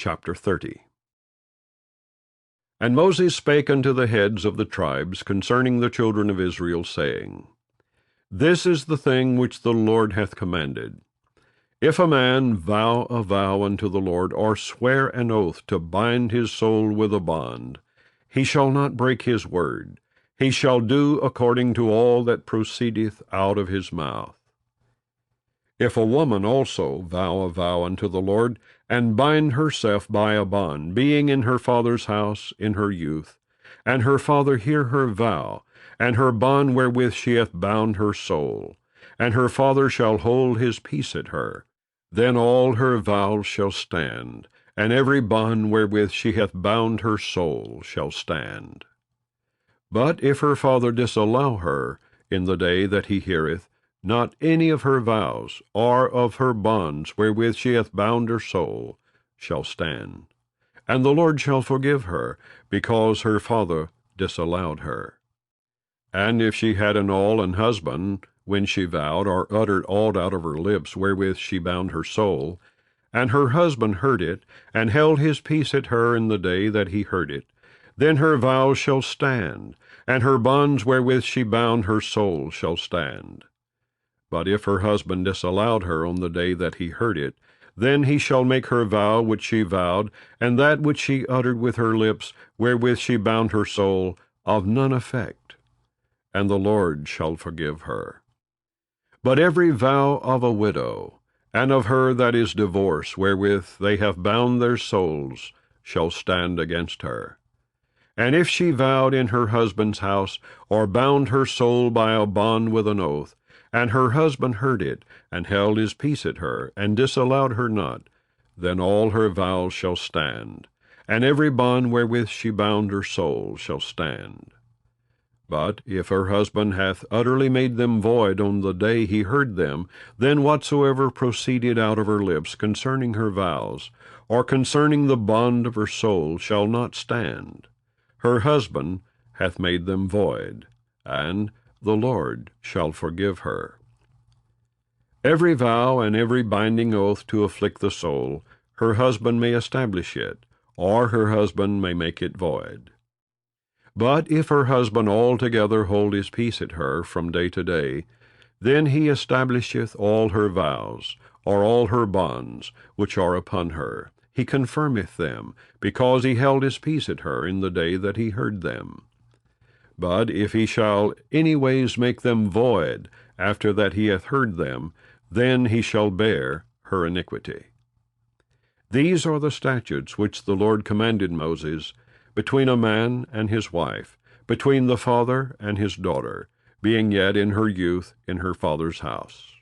Chapter 30. And Moses spake unto the heads of the tribes concerning the children of Israel, saying, This is the thing which the Lord hath commanded. If a man vow a vow unto the Lord, or swear an oath to bind his soul with a bond, he shall not break his word. He shall do according to all that proceedeth out of his mouth. If a woman also vow a vow unto the Lord, and bind herself by a bond, being in her father's house in her youth, and her father hear her vow, and her bond wherewith she hath bound her soul, and her father shall hold his peace at her, then all her vows shall stand, and every bond wherewith she hath bound her soul shall stand. But if her father disallow her in the day that he heareth, not any of her vows, or of her bonds wherewith she hath bound her soul, shall stand. And the Lord shall forgive her, because her father disallowed her. And if she had an husband, when she vowed, or uttered aught out of her lips wherewith she bound her soul, and her husband heard it, and held his peace at her in the day that he heard it, then her vows shall stand, and her bonds wherewith she bound her soul shall stand. But if her husband disallowed her on the day that he heard it, then he shall make her vow which she vowed, and that which she uttered with her lips, wherewith she bound her soul, of none effect, and the Lord shall forgive her. But every vow of a widow, and of her that is divorced, wherewith they have bound their souls, shall stand against her. And if she vowed in her husband's house, or bound her soul by a bond with an oath, and her husband heard it, and held his peace at her, and disallowed her not, then all her vows shall stand, and every bond wherewith she bound her soul shall stand. But if her husband hath utterly made them void on the day he heard them, then whatsoever proceeded out of her lips concerning her vows, or concerning the bond of her soul, shall not stand. Her husband hath made them void, and the Lord shall forgive her. Every vow and every binding oath to afflict the soul, her husband may establish it, or her husband may make it void. But if her husband altogether hold his peace at her from day to day, then he establisheth all her vows, or all her bonds, which are upon her. He confirmeth them, because he held his peace at her in the day that he heard them. But if he shall any ways make them void after that he hath heard them, then he shall bear her iniquity. These are the statutes which the Lord commanded Moses, between a man and his wife, between the father and his daughter, being yet in her youth in her father's house.